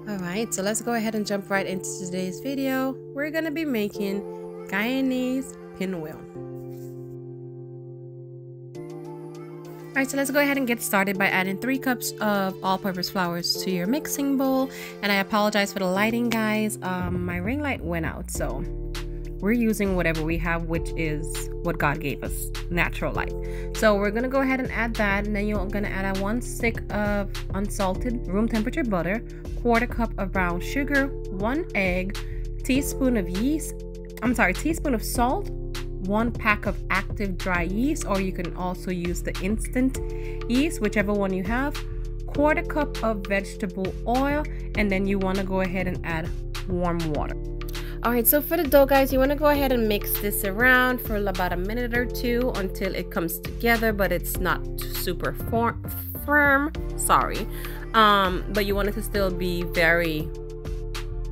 Alright, so let's go ahead and jump right into today's video. We're going to be making Guyanese Pinwheel. Alright, so let's go ahead and get started by adding 3 cups of all-purpose flours to your mixing bowl. And I apologize for the lighting, guys. My ring light went out, so we're using whatever we have, which is what God gave us, natural light. So we're going to go ahead and add that, and then you're going to add a 1 stick of unsalted room temperature butter, 1/4 cup of brown sugar, 1 egg, teaspoon of salt, 1 pack of active dry yeast, or you can also use the instant yeast, whichever one you have, 1/4 cup of vegetable oil, and then you want to go ahead and add warm water. Alright, so for the dough, guys, you want to go ahead and mix this around for about a minute or two until it comes together, but it's not super firm, sorry. But you want it to still be very,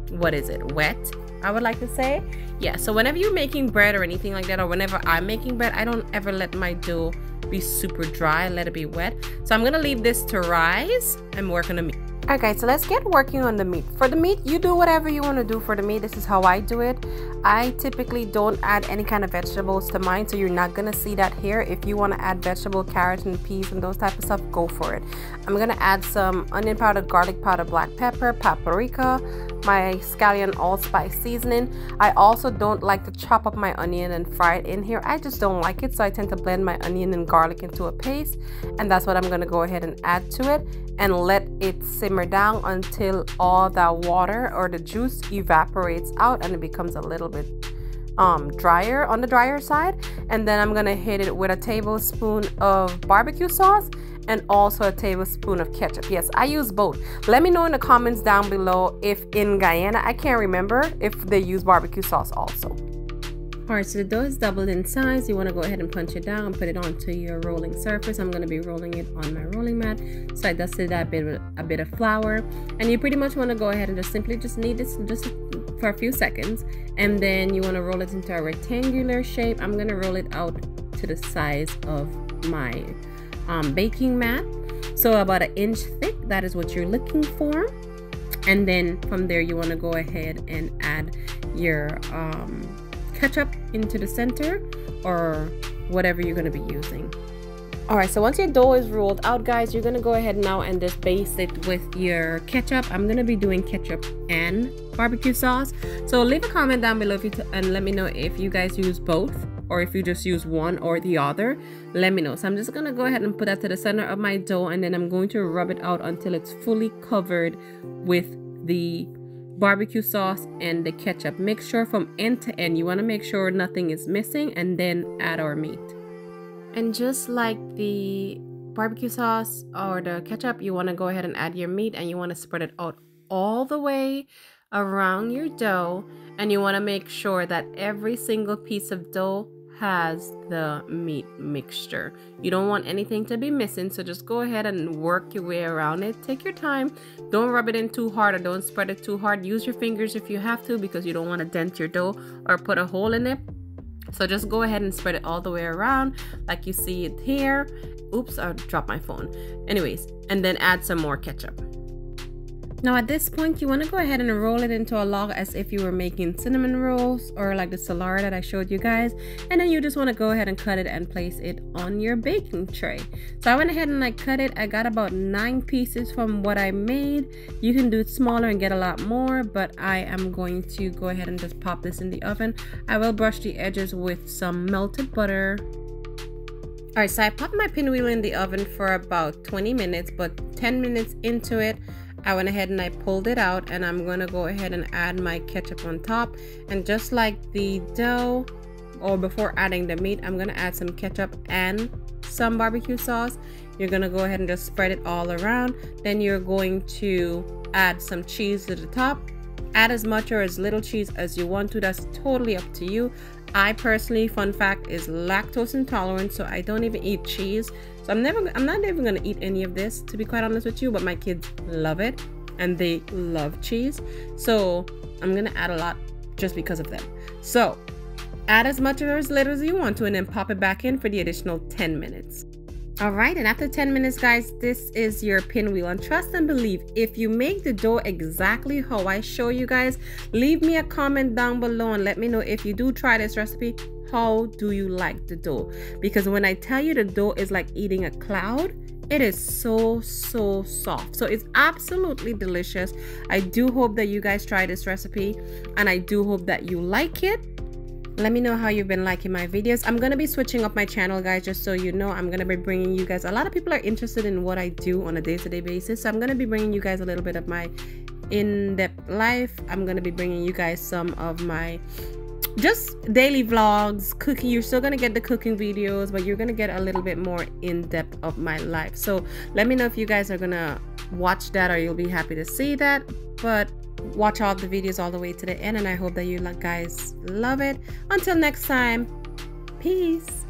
wet, I would like to say. Yeah, so whenever you're making bread or anything like that, or whenever I'm making bread, I don't ever let my dough be super dry, let it be wet. So I'm gonna leave this to rise and work on the meat. Alright guys, so let's get working on the meat. For the meat, you do whatever you want to do for the meat. This is how I do it. I typically don't add any kind of vegetables to mine, so you're not going to see that here. If you want to add vegetable, carrots and peas and those type of stuff, go for it. I'm going to add some onion powder, garlic powder, black pepper, paprika, my scallion allspice seasoning. I also don't like to chop up my onion and fry it in here. I just don't like it, so I tend to blend my onion and garlic into a paste, and that's what I'm going to go ahead and add to it and let it simmer down until all that water or the juice evaporates out and it becomes a little bit drier, on the drier side. And then I'm gonna hit it with a tablespoon of barbecue sauce and also a tablespoon of ketchup. Yes, I use both. Let me know in the comments down below if in Guyana, I can't remember if they use barbecue sauce also. Alright, so the dough is doubled in size. You want to go ahead and punch it down and put it onto your rolling surface. I'm going to be rolling it on my rolling mat. So I dusted that with a bit of flour. And you pretty much want to go ahead and just knead this just for a few seconds. And then you want to roll it into a rectangular shape. I'm going to roll it out to the size of my baking mat. So about 1 inch thick, that is what you're looking for. And then from there, you want to go ahead and add your ketchup into the center or whatever you're going to be using. Alright, so once your dough is rolled out, guys, you're going to go ahead now and just baste it with your ketchup. I'm going to be doing ketchup and barbecue sauce. So leave a comment down below and let me know if you guys use both or if you just use one or the other. Let me know. So I'm just going to go ahead and put that to the center of my dough, and then I'm going to rub it out until it's fully covered with the barbecue sauce and the ketchup. Make sure from end to end, you want to make sure nothing is missing, and then add our meat. And just like the barbecue sauce or the ketchup, you want to go ahead and add your meat, and you want to spread it out all the way around your dough, and you want to make sure that every single piece of dough has the meat mixture. You don't want anything to be missing, so just go ahead and work your way around it. Take your time. Don't rub it in too hard or don't spread it too hard. Use your fingers if you have to, because you don't want to dent your dough or put a hole in it. So just go ahead and spread it all the way around like you see it here. Oops, I dropped my phone. Anyways, and then add some more ketchup. Now at this point, you want to go ahead and roll it into a log as if you were making cinnamon rolls or like the salar that I showed you guys. And then you just want to go ahead and cut it and place it on your baking tray. So I went ahead and cut it. I got about 9 pieces from what I made. You can do it smaller and get a lot more, but I am going to go ahead and just pop this in the oven. I will brush the edges with some melted butter. Alright, so I popped my pinwheel in the oven for about 20 minutes, but 10 minutes into it, I went ahead and I pulled it out, and I'm going to go ahead and add my ketchup on top. And just like the dough, or before adding the meat, I'm going to add some ketchup and some barbecue sauce. You're going to go ahead and just spread it all around. Then you're going to add some cheese to the top. Add as much or as little cheese as you want to. That's totally up to you. I personally, fun fact, is lactose intolerant, so I don't even eat cheese. So I'm not even gonna eat any of this, to be quite honest with you, but my kids love it and they love cheese. So I'm gonna add a lot just because of them. So add as much or as little as you want to, and then pop it back in for the additional 10 minutes. All right, and after 10 minutes, guys, this is your pinwheel. And trust and believe, if you make the dough exactly how I show you guys, leave me a comment down below and let me know if you do try this recipe, how do you like the dough? Because when I tell you the dough is like eating a cloud, it is so soft. So it's absolutely delicious. I do hope that you guys try this recipe, and I do hope that you like it. Let me know how you've been liking my videos. I'm going to be switching up my channel, guys, just so you know. I'm going to be bringing you guys, a lot of people are interested in what I do on a day-to-day basis. So I'm going to be bringing you guys a little bit of my in-depth life. I'm going to be bringing you guys some of my just daily vlogs, cooking. You're still going to get the cooking videos, but you're going to get a little bit more in-depth of my life. So let me know if you guys are going to watch that, or you'll be happy to see that. But watch all the videos all the way to the end, and I hope that you guys love it. Until next time, peace.